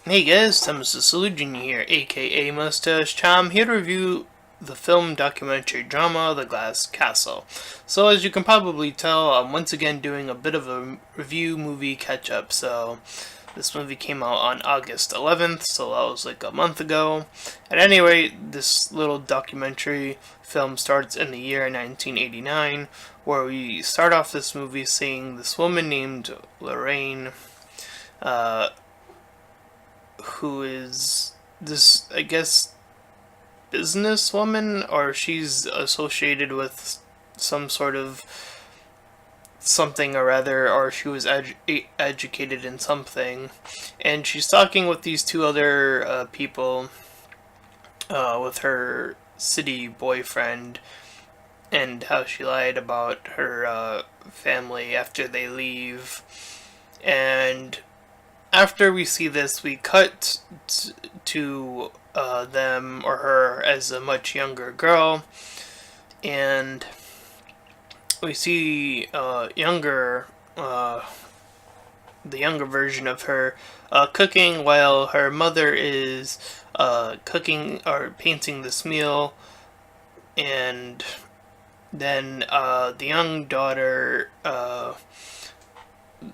Hey guys, Thomas the Solution here, aka Mustached. I'm here to review the film documentary drama The Glass Castle. So as you can probably tell, I'm once again doing a bit of a review movie catch up. So this movie came out on August 11th, so that was like a month ago. At any rate, this little documentary film starts in the year 1989, where we start off this movie seeing this woman named Lorraine, uh, who is this, I guess, businesswoman, or she's associated with some sort of something or other, or she was educated in something, and she's talking with these two other people, with her city boyfriend, and how she lied about her family after they leave. And after we see this, we cut to them or her as a much younger girl, and we see the younger version of her cooking while her mother is cooking or painting this meal, and then the young daughter,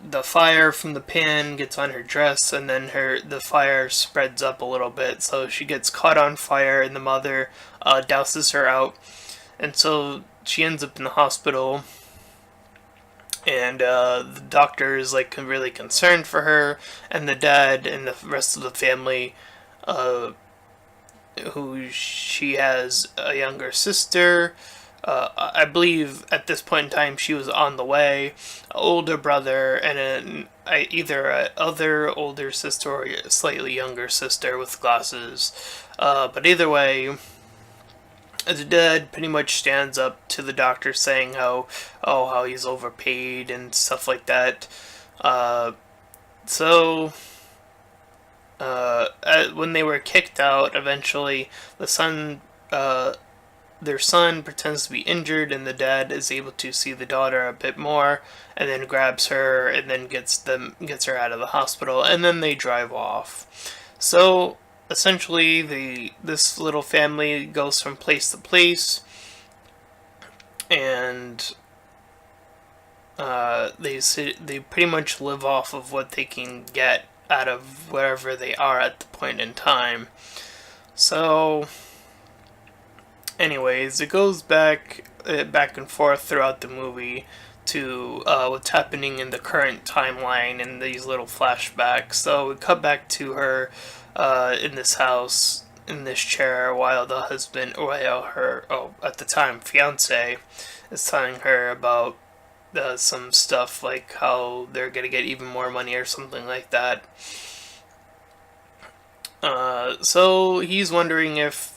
the fire from the pan gets on her dress, and then the fire spreads up a little bit, so she gets caught on fire, and the mother douses her out, and so she ends up in the hospital. And the doctor is like really concerned for her, and the dad and the rest of the family, uh, who she has a younger sister. I believe at this point in time she was on the way, an older brother, and either a other older sister or a slightly younger sister with glasses. But either way, the dad pretty much stands up to the doctor saying how he's overpaid and stuff like that. Uh, so when they were kicked out, eventually the son, their son pretends to be injured, and the dad is able to see the daughter a bit more, and then grabs her, and then gets her out of the hospital, and then they drive off. So essentially, this little family goes from place to place, and they pretty much live off of what they can get out of wherever they are at the point in time. So anyways, it goes back and forth throughout the movie to what's happening in the current timeline in these little flashbacks. So we cut back to her in this house in this chair while her at the time fiance is telling her about some stuff like how they're gonna get even more money or something like that. So he's wondering if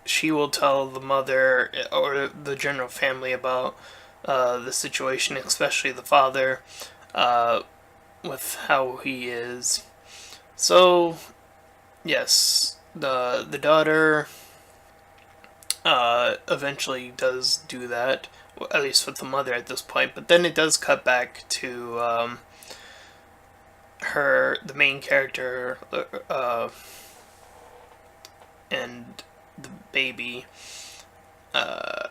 she will tell the mother or the general family about the situation, especially the father, uh, with how he is. So yes, the daughter eventually does do that, at least with the mother at this point. But then it does cut back to the main character, and the baby. Uh,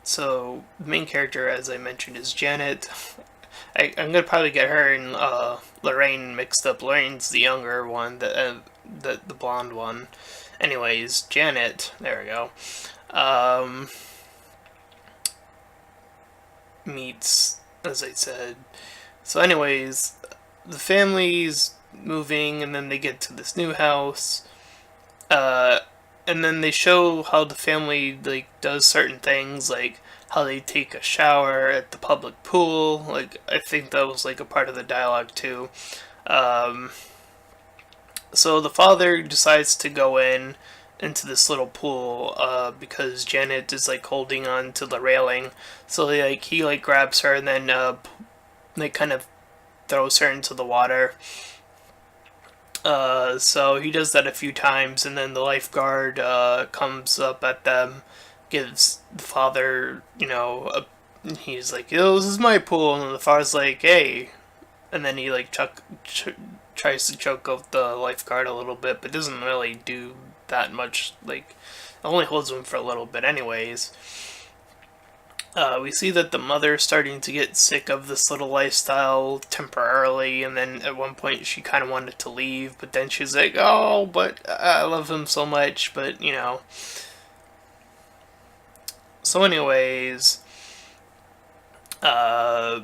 so the main character, as I mentioned, is Janet. I'm gonna probably get her and Lorraine mixed up. Lorraine's the younger one, the blonde one. Anyways, Janet. There we go. Um, Meets, as I said. So, anyways, the family's moving, and then they get to this new house. Uh, and then they show how the family like does certain things, like how they take a shower at the public pool. Like I think that was like a part of the dialogue too. Um, so the father decides to go into this little pool because Janet is like holding on to the railing. So he like grabs her, and then like kind of throws her into the water. So he does that a few times, and then the lifeguard comes up at them, gives the father, he's like, "Yo, this is my pool," and the father's like, "Hey," and then he like tries to choke out the lifeguard a little bit, but doesn't really do that much. Like, only holds him for a little bit, anyways. We see that the mother is starting to get sick of this little lifestyle temporarily, and then at one point she kind of wanted to leave, but then she's like, "Oh, but I love him so much," but you know. So, anyways, uh,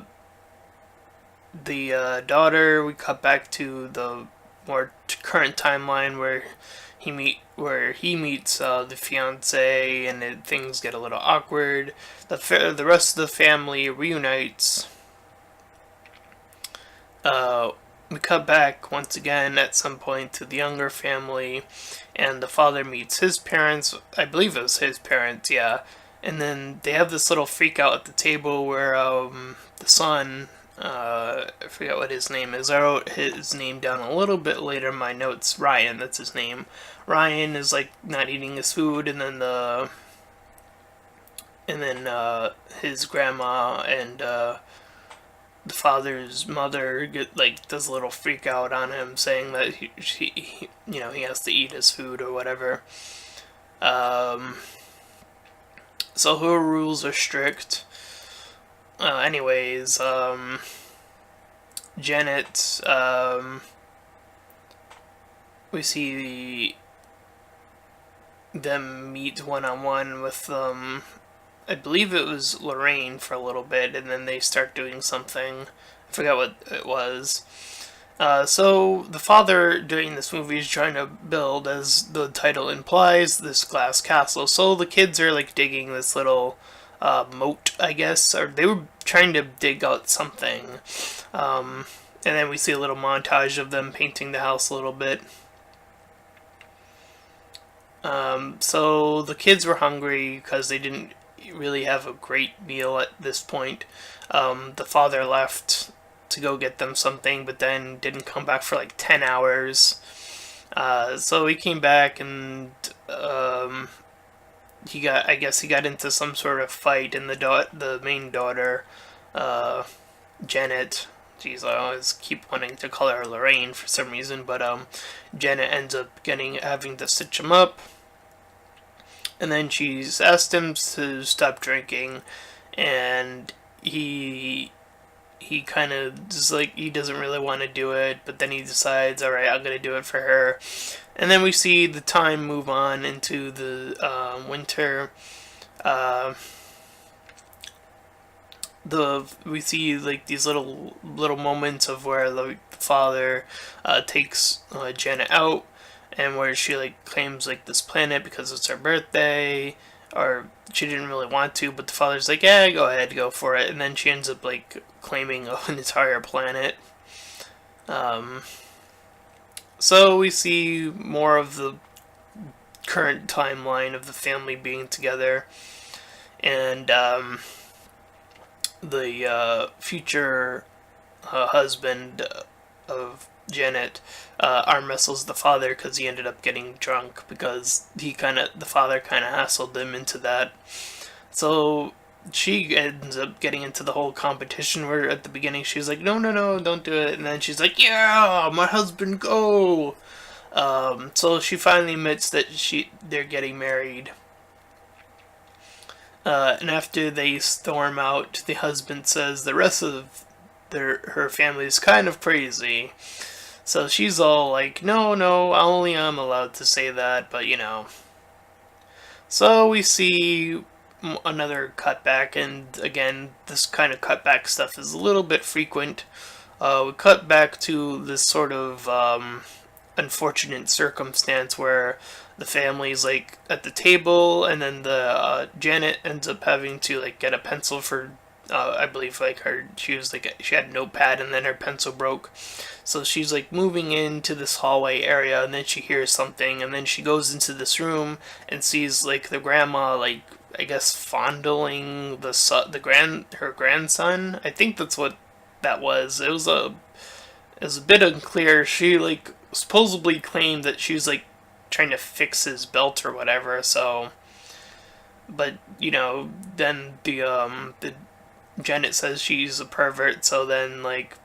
the daughter, we cut back to the more current timeline where he meets the fiance, and things get a little awkward. The rest of the family reunites. We cut back once again at some point to the younger family, and the father meets his parents. I believe it was his parents, yeah. And then they have this little freak out at the table where the son, I forget what his name is. I wrote his name down a little bit later in my notes. Ryan, that's his name. Ryan is like not eating his food, and then his grandma and the father's mother does a little freak out on him, saying that he has to eat his food or whatever. So her rules are strict. Anyways, Janet, we see them meet one-on-one with, I believe it was Lorraine for a little bit, and then they start doing something. I forgot what it was. So the father during this movie is trying to build, as the title implies, this glass castle. So the kids are like digging this little moat, I guess, or they were trying to dig out something. And then we see a little montage of them painting the house a little bit. So the kids were hungry because they didn't really have a great meal at this point. The father left to go get them something, but then didn't come back for like 10 hours. So he came back, and he got into some sort of fight, and the main daughter, Janet, geez, I always keep wanting to call her Lorraine for some reason, but Janet ends up having to stitch him up. And then she's asked him to stop drinking, and he kind of just like, he doesn't really want to do it, but then he decides, all right, I'm gonna do it for her. And then we see the time move on into the winter. We see like these little moments of where the father takes Janet out, and where she like claims like this planet because it's her birthday, or she didn't really want to, but the father's like, yeah, go ahead, go for it, and then she ends up like claiming an entire planet. So we see more of the current timeline of the family being together, and the future husband of Janet arm wrestles the father because he ended up getting drunk, because the father kind of hassled him into that. So she ends up getting into the whole competition where at the beginning she's like, no, don't do it, and then she's like, yeah, my husband, go. So she finally admits that they're getting married. And after they storm out, the husband says the rest of her family is kind of crazy. So she's all like, no, only I'm allowed to say that, but you know. So we see another cutback, and again, this kind of cutback stuff is a little bit frequent. We cut back to this sort of unfortunate circumstance where the family's like at the table, and then the Janet ends up having to like get a pencil for I believe like she had a notepad, and then her pencil broke. So she's like moving into this hallway area, and then she hears something, and then she goes into this room and sees like the grandma, like I guess fondling her grandson. I think that's what that was. It was a bit unclear. She like supposedly claimed that she was like trying to fix his belt or whatever. So, but you know, then the Janet says she's a pervert. So then like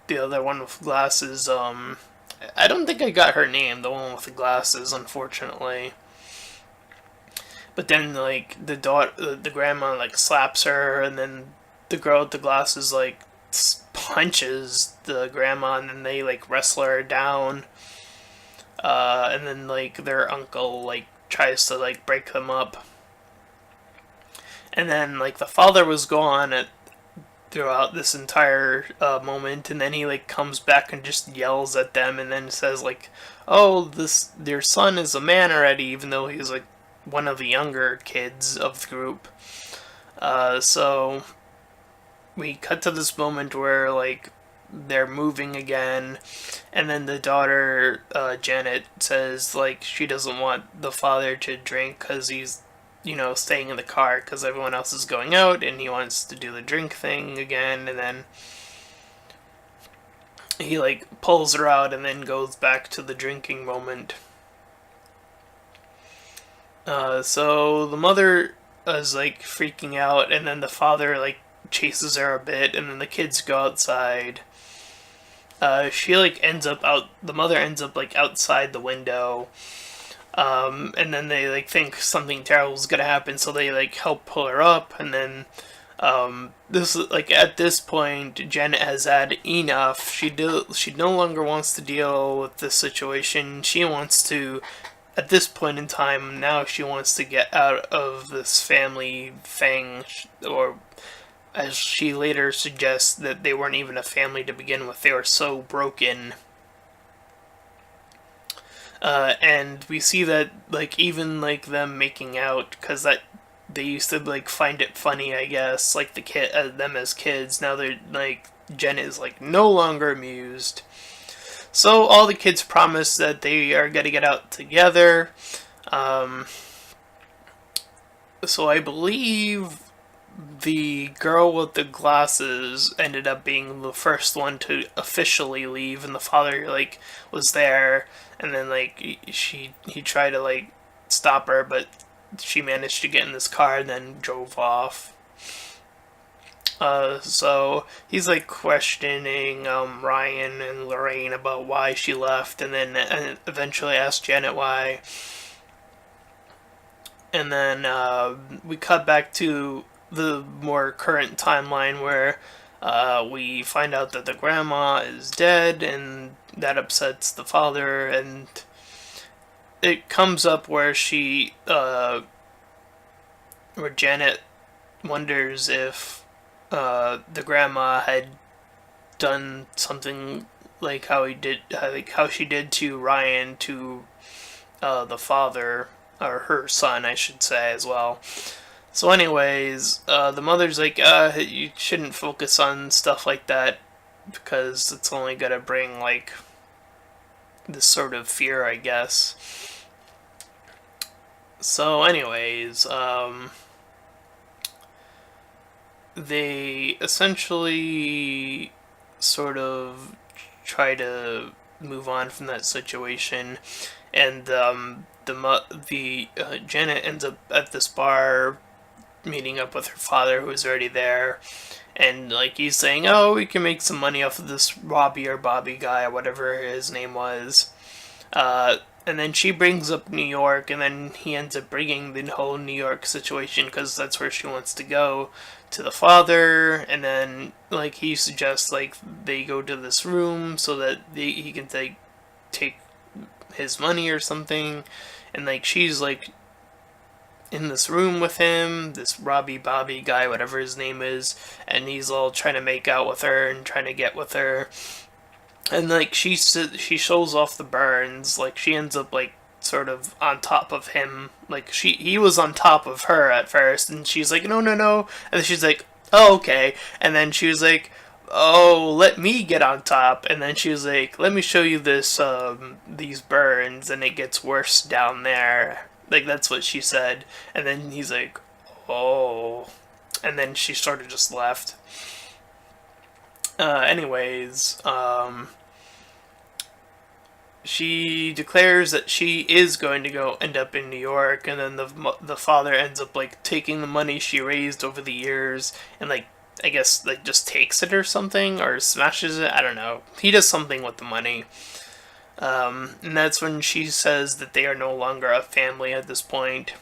the other one with glasses, I don't think I got her name, the one with the glasses, unfortunately. But then, like, the grandma, like, slaps her, and then the girl with the glasses, like, punches the grandma, and then they, like, wrestle her down. And then, like, their uncle, like, tries to, like, break them up. And then, like, the father was gone throughout this entire moment, and then he, like, comes back and just yells at them, and then says, like, oh, their son is a man already, even though he's, like, one of the younger kids of the group. So we cut to this moment where, like, they're moving again, and then the daughter, Janet, says, like, she doesn't want the father to drink because he's, staying in the car because everyone else is going out, and he wants to do the drink thing again, and then he, like, pulls her out and then goes back to the drinking moment. So the mother is, like, freaking out, and then the father, like, chases her a bit, and then the kids go outside. She, like, the mother ends up, like, outside the window, and then they, like, think something terrible is gonna happen, so they, like, help pull her up, and then, at this point, Janet has had enough. She no longer wants to deal with this situation. She wants to, at this point in time, now she wants to get out of this family thing, or as she later suggests, that they weren't even a family to begin with. They were so broken. And we see that, like, even, like, them making out, because that they used to, like, find it funny, I guess, like, them as kids. Now they're, like, Jen is, like, no longer amused. So all the kids promise that they are gonna get out together. So I believe the girl with the glasses ended up being the first one to officially leave, and the father, like, was there, and then, like, he tried to, like, stop her, but she managed to get in this car and then drove off. So he's, like, questioning Ryan and Lorraine about why she left, and then eventually asked Janet why. And then we cut back to the more current timeline where we find out that the grandma is dead, and that upsets the father, and it comes up where where Janet wonders if the grandma had done something like how she did to Ryan to the father, or her son, I should say, as well. So anyways, the mother's like, you shouldn't focus on stuff like that because it's only gonna bring, like, this sort of fear, I guess. So anyways, they essentially sort of try to move on from that situation, and Janet ends up at this bar meeting up with her father, who is already there, and, like, he's saying, oh, we can make some money off of this Robbie or Bobby guy, or whatever his name was. And then she brings up New York, and then he ends up bringing the whole New York situation, because that's where she wants to go, to the father, and then, like, he suggests, like, they go to this room so that he can take his money or something, and, like, she's, like, in this room with him, this Robbie Bobby guy, whatever his name is, and he's all trying to make out with her and trying to get with her, and, like, she shows off the burns, like, she ends up, like, sort of on top of him, like, he was on top of her at first, and she's like, no, no, no, and then she's like, oh, okay, and then she was like, oh, let me get on top, and then she was like, let me show you these burns, and it gets worse down there. Like, that's what she said. And then he's like, oh. And then she sort of just left. Anyways, she declares that she is going to go end up in New York, and then the father ends up, like, taking the money she raised over the years and, like, I guess like just takes it or something, or smashes it. I don't know. He does something with the money. And that's when she says that they are no longer a family at this point.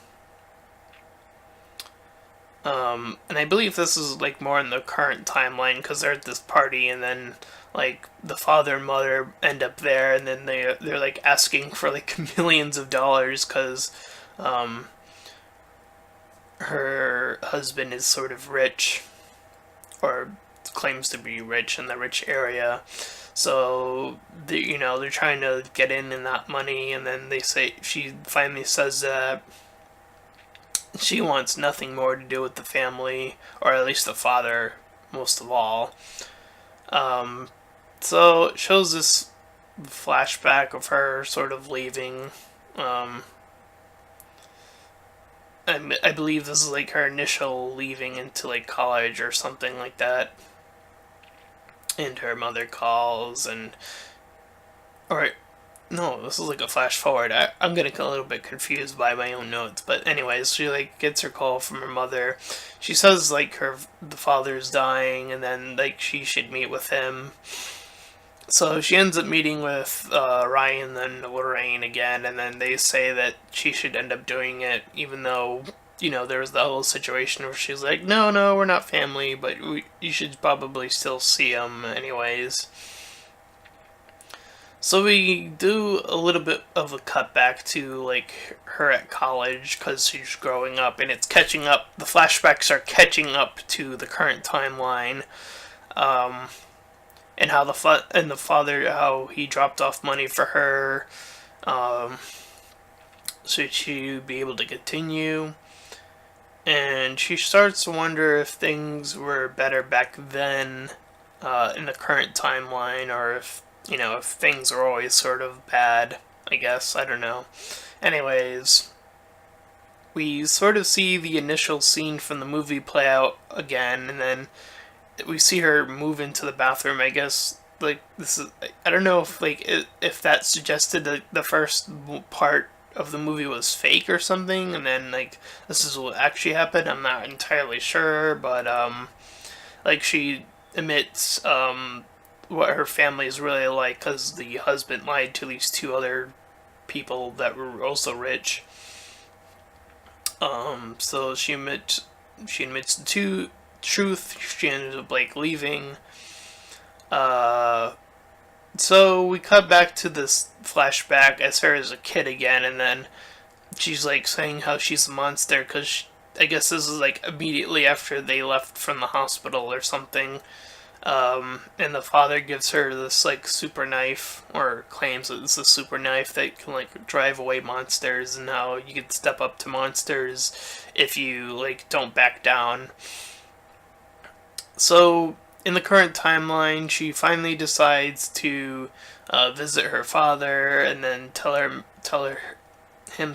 And I believe this is like more in the current timeline because they're at this party, and then like the father and mother end up there, and then they're like asking for like millions of dollars because um, her husband is sort of rich, or claims to be rich in the rich area. So they're trying to get in that money, and then she finally says that she wants nothing more to do with the family, or at least the father, most of all. Um, so it shows this flashback of her sort of leaving. Um, I believe this is like her initial leaving into like college or something like that. And her mother calls, or no, this is like a flash forward. I'm getting a little bit confused by my own notes, but anyways, she like gets her call from her mother. She says like the father's dying, and then like she should meet with him. So she ends up meeting with Ryan and Lorraine again, and then they say that she should end up doing it, even though there was the whole situation where she's like, no, no, we're not family, but you should probably still see them anyways. So we do a little bit of a cutback to like her at college because she's growing up, and it's catching up. The flashbacks are catching up to the current timeline, um, and how the father, how he dropped off money for her, um, so she'd be able to continue. And she starts to wonder if things were better back then, in the current timeline, or if things are always sort of bad, I guess. I don't know. Anyways, we sort of see the initial scene from the movie play out again, and then we see her move into the bathroom. I guess, like, this is, I don't know if that suggested that the first part of the movie was fake or something, and then, like, this is what actually happened. I'm not entirely sure, but, like, she admits, what her family is really like because the husband lied to these two other people that were also rich. So she admits the truth. She ended up like leaving. Uh, so we cut back to this flashback as her as a kid again, and then she's like saying how she's a monster because I guess this is like immediately after they left from the hospital or something. And the father gives her this like super knife, or claims that it's a super knife that can like drive away monsters, and how you can step up to monsters if you like don't back down. So in the current timeline, she finally decides to visit her father, and then tell him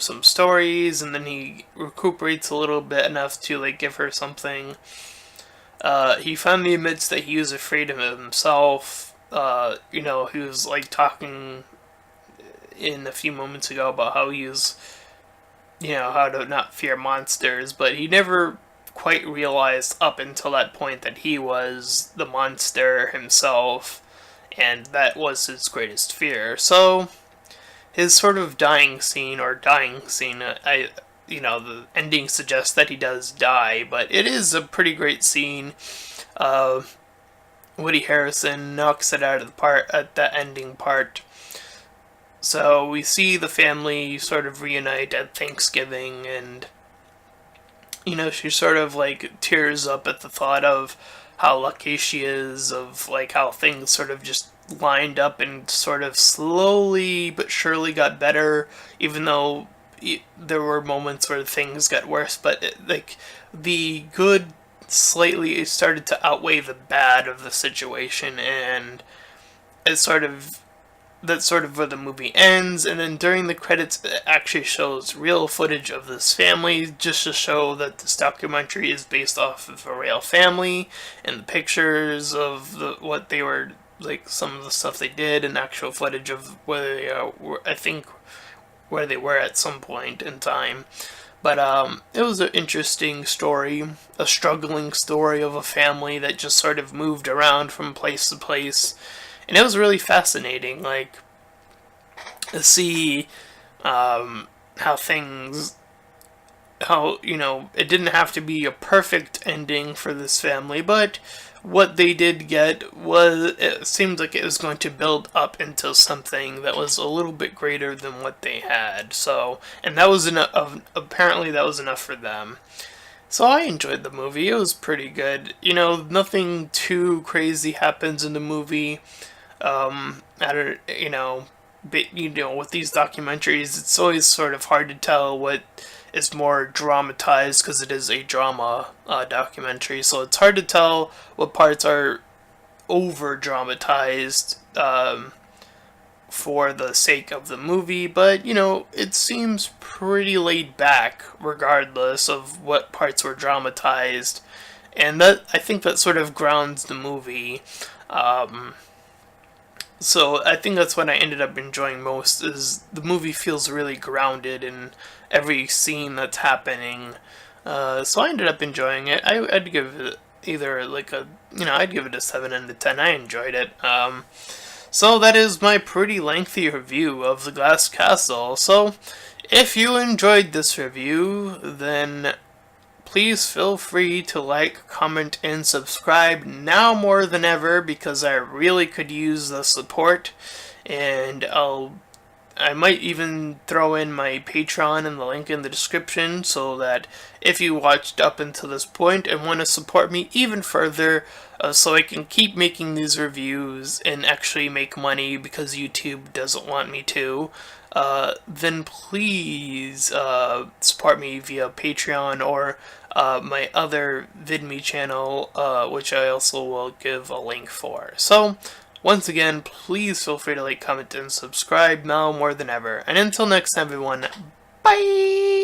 some stories, and then he recuperates a little bit enough to like give her something. He finally admits that he was afraid of himself. He was like talking in a few moments ago about how he was, how to not fear monsters, but he never quite realized up until that point that he was the monster himself, and that was his greatest fear. So, his sort of dying scene, the ending suggests that he does die, but it is a pretty great scene. Uh, Woody Harrelson knocks it out of the park at that ending part. So we see the family sort of reunite at Thanksgiving, and she sort of like tears up at the thought of how lucky she is, of like how things sort of just lined up and sort of slowly but surely got better, even though there were moments where things got worse, but like the good slightly started to outweigh the bad of the situation, and it's that's sort of where the movie ends. And then during the credits, it actually shows real footage of this family, just to show that this documentary is based off of a real family, and the pictures of what they were like, some of the stuff they did, and actual footage of where they were, I think where they were at some point in time. But it was an interesting story, a struggling story of a family that just sort of moved around from place to place, and it was really fascinating. Like to see how things, how it didn't have to be a perfect ending for this family, but what they did get was, it seemed like it was going to build up into something that was a little bit greater than what they had. So, and that was enough. Apparently, that was enough for them. So I enjoyed the movie. It was pretty good. Nothing too crazy happens in the movie. I don't, but, with these documentaries, it's always sort of hard to tell what is more dramatized because it is a drama documentary. So it's hard to tell what parts are over dramatized for the sake of the movie, but it seems pretty laid back regardless of what parts were dramatized. And that, I think, that sort of grounds the movie. So I think that's what I ended up enjoying most, is the movie feels really grounded in every scene that's happening. So I ended up enjoying it. I'd give it either like I'd give it a 7 out of 10. I enjoyed it. So that is my pretty lengthy review of The Glass Castle. So if you enjoyed this review, then please feel free to like, comment, and subscribe now more than ever, because I really could use the support. And I might even throw in my Patreon and the link in the description, so that if you watched up until this point and want to support me even further, so I can keep making these reviews and actually make money because YouTube doesn't want me to, then please support me via Patreon or my other VidMe channel, which I also will give a link for. So, once again, please feel free to like, comment, and subscribe now more than ever. And until next time, everyone, bye!